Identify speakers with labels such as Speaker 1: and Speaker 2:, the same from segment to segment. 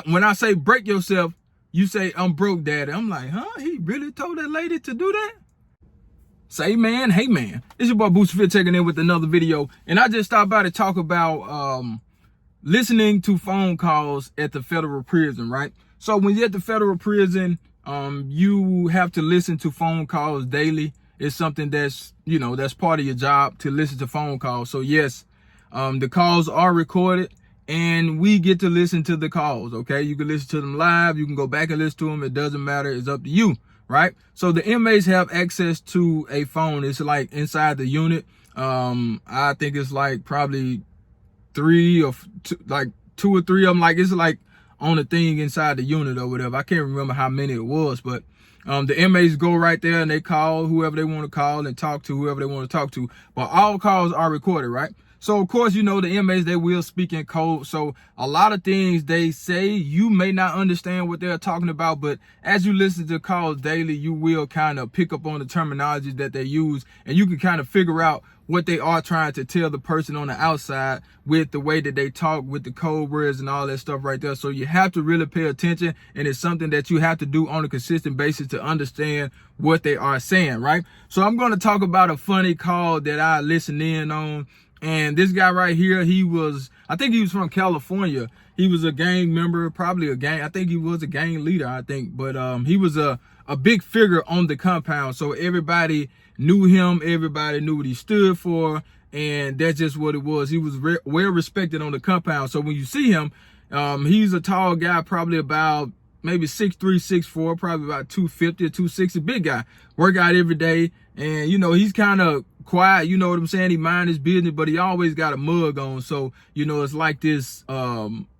Speaker 1: When I say break yourself, you say I'm broke, daddy. I'm like, huh? He really told that lady to do that? Say man, hey man. It's your boy Booster Fit checking in with another video. And I just stopped by to talk about listening to phone calls at the federal prison, right? So when you're at the federal prison, you have to listen to phone calls daily. It's something that's, that's part of your job to listen to phone calls. So yes, the calls are recorded and we get to listen to the calls, okay? You can listen to them live. You can go back and listen to them. It doesn't matter. It's up to you, right? So the inmates have access to a phone. It's like inside the unit. I think it's like probably two or three of them. Like it's like on a thing inside the unit or whatever. I can't remember how many it was, but the inmates go right there and they call whoever they want to call and talk to whoever they want to talk to. But all calls are recorded, right? So of course, the inmates, they will speak in code. So a lot of things they say, you may not understand what they're talking about, but as you listen to calls daily, you will kind of pick up on the terminology that they use, and you can kind of figure out what they are trying to tell the person on the outside with the way that they talk, with the code words and all that stuff right there. So you have to really pay attention, and it's something that you have to do on a consistent basis to understand what they are saying, right? So I'm going to talk about a funny call that I listened in on. And this guy right here, I think he was from California. He was a gang member, probably I think he was a gang leader, but he was a big figure on the compound. So everybody knew him, everybody knew what he stood for, and that's just what it was. He was well respected on the compound. So when you see him, he's a tall guy, probably about maybe 6'3", 6'4", probably about 250 or 260, big guy. Work out every day, and he's kind of quiet, you know what I'm saying? He mind his business, but he always got a mug on. So, it's like this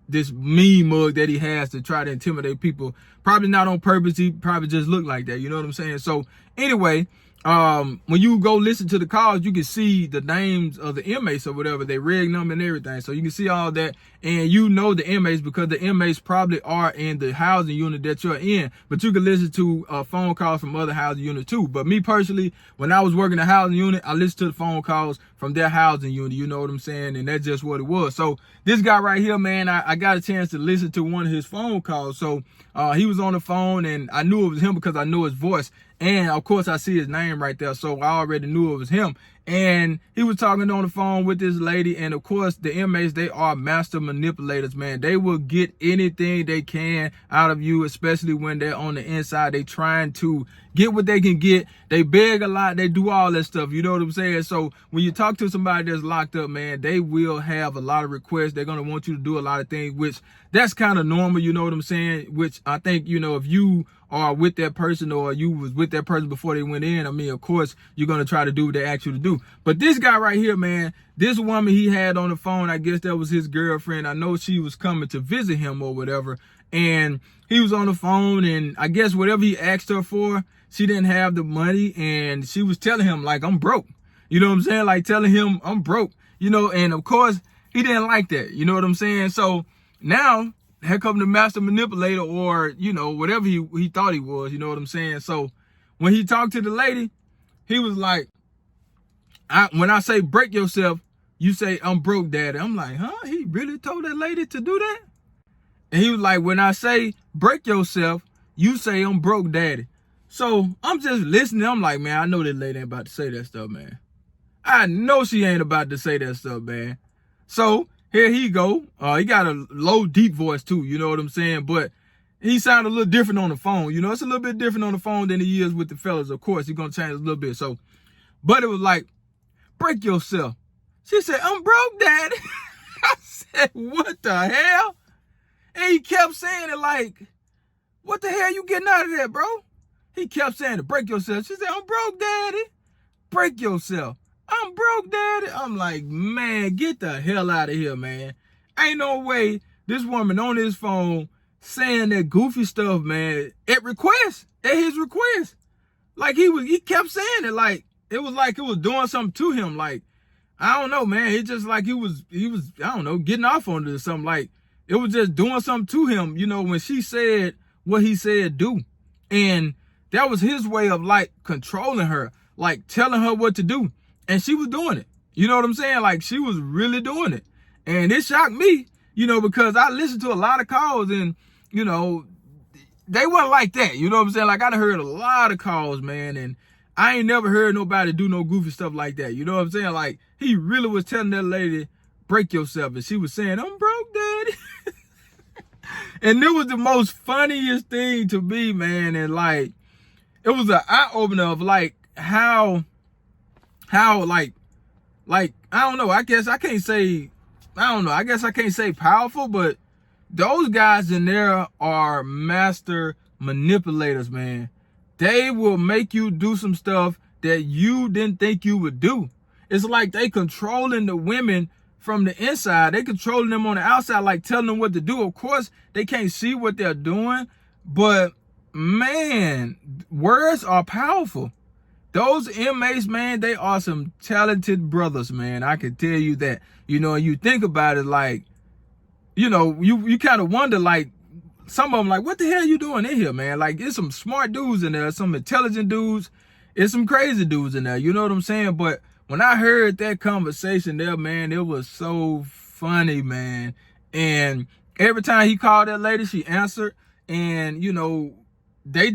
Speaker 1: this mean mug that he has to try to intimidate people. Probably not on purpose. He probably just look like that. You know what I'm saying? So anyway, when you go listen to the calls, you can see the names of the inmates or whatever, they rig them and everything. So you can see all that, and the inmates because the inmates probably are in the housing unit that you're in, but you can listen to phone calls from other housing units too. But me personally, when I was working the housing unit, I listened to the phone calls from their housing unit, you know what I'm saying? And that's just what it was. So this guy right here, man, I got a chance to listen to one of his phone calls. So he was on the phone, and I knew it was him because I knew his voice. And of course I see his name right there. So I already knew it was him. And he was talking on the phone with this lady. And of course the inmates, they are master manipulators, man. They will get anything they can out of you, especially when they're on the inside. They trying to get what they can get. They beg a lot. They do all that stuff. You know what I'm saying? So when you talk to somebody that's locked up, man, they will have a lot of requests. They're going to want you to do a lot of things, which that's kind of normal. You know what I'm saying? Which I think, if you are with that person or you was with that person before they went in, I mean, of course, you're going to try to do what they ask you to do. But this guy right here, man, this woman he had on the phone, I guess that was his girlfriend. I know she was coming to visit him or whatever. And he was on the phone, and I guess whatever he asked her for, she didn't have the money. And she was telling him, like, I'm broke. You know what I'm saying? Like telling him I'm broke, and of course he didn't like that. You know what I'm saying? So now, here come the master manipulator, or, whatever he thought he was, you know what I'm saying? So when he talked to the lady, he was like, when I say break yourself, you say I'm broke, daddy. I'm like, huh? He really told that lady to do that? And he was like, when I say break yourself, you say I'm broke, daddy. So I'm just listening. I'm like, man, I know that lady ain't about to say that stuff, man. I know she ain't about to say that stuff, man. So here he go. He got a low, deep voice too. You know what I'm saying? But he sounded a little different on the phone. It's a little bit different on the phone than he is with the fellas. Of course, he's going to change a little bit. So, but it was like, break yourself. She said, I'm broke, daddy. I said, what the hell? And he kept saying it like, what the hell you getting out of that, bro? He kept saying it, break yourself. She said, I'm broke, daddy. Break yourself. I'm broke, daddy. I'm like, man, get the hell out of here, man. Ain't no way this woman on his phone saying that goofy stuff, man, at his request. Like he kept saying it like it was doing something to him. Like, I don't know, man. It's just like he was, I don't know, getting off on it or something. Like, it was just doing something to him, when she said what he said do. And that was his way of like controlling her, like telling her what to do. And she was doing it. You know what I'm saying? Like, she was really doing it. And it shocked me, you know, because I listened to a lot of calls and, you know, they weren't like that. You know what I'm saying? Like, I done heard a lot of calls, man, and I ain't never heard nobody do no goofy stuff like that. You know what I'm saying? Like, he really was telling that lady, break yourself. And she was saying, I'm broke, daddy. And it was the most funniest thing to me, man. And like, it was an eye-opener of like how like, I don't know, I guess I can't say powerful, but those guys in there are master manipulators, man. They will make you do some stuff that you didn't think you would do. It's like they controlling the women from the inside. They controlling them on the outside, like telling them what to do. Of course, they can't see what they're doing, but man, words are powerful. Those inmates, man, they are some talented brothers, man. I can tell you that. You know, and you think about it, like, you know, you kind of wonder, like, some of them, like, what the hell you doing in here, man? Like, there's some smart dudes in there, some intelligent dudes, there's some crazy dudes in there. You know what I'm saying? But when I heard that conversation there, man, it was so funny, man. And every time he called that lady, she answered. And, you know, he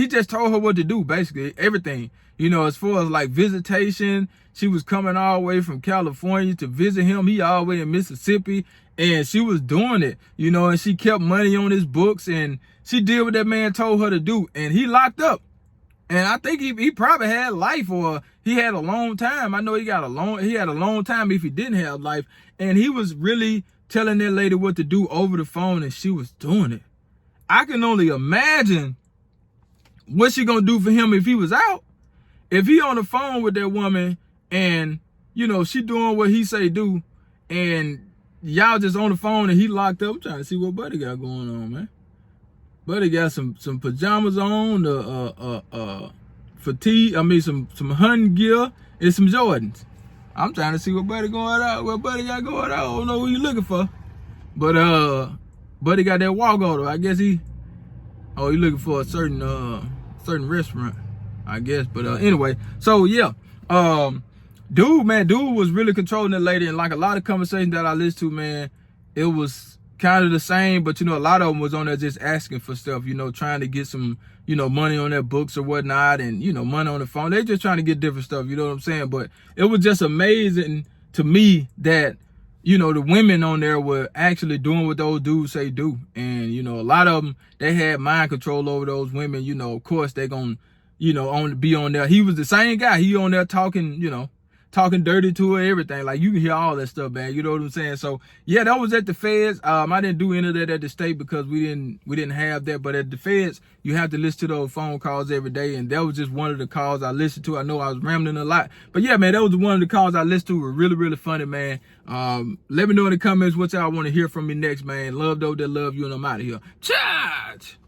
Speaker 1: just told her what to do, basically, everything. You know, as far as like visitation, she was coming all the way from California to visit him. He all the way in Mississippi. And she was doing it, you know, and she kept money on his books and she did what that man told her to do. And he locked up. And I think he probably had life, or he had a long time. I know he had a long time if he didn't have life. And he was really telling that lady what to do over the phone, and she was doing it. I can only imagine what she gonna do for him if he was out. If he on the phone with that woman and, you know, she doing what he say do, and y'all just on the phone and he locked up. I'm trying to see what Buddy got going on, man. Buddy got some pajamas on, fatigue. I mean, some hunting gear and some Jordans. I'm trying to see what Buddy got going on. I don't know who you looking for, but Buddy got that walk order. I guess he looking for a certain restaurant, I guess. But anyway, so yeah, dude was really controlling that lady, and like a lot of conversations that I listened to, man, it was kind of the same, but you know, a lot of them was on there just asking for stuff, you know, trying to get some, you know, money on their books or whatnot, and, you know, money on the phone. They just trying to get different stuff, you know what I'm saying? But it was just amazing to me that, you know, the women on there were actually doing what those dudes say do. And, you know, a lot of them, they had mind control over those women. You know, of course, they gonna, you know, be on there. He was the same guy. He on there talking, you know, talking dirty to her, everything. Like, you can hear all that stuff, man. You know what I'm saying? So yeah, that was at the feds. I didn't do any of that at the state because we didn't have that. But at the feds, you have to listen to those phone calls every day, and that was just one of the calls I listened to. I know I was rambling a lot, but yeah, man, that was one of the calls I listened to. Were really, really funny, man. Let me know in the comments what y'all want to hear from me next, man. Love those that love you, and I'm out of here. Charge.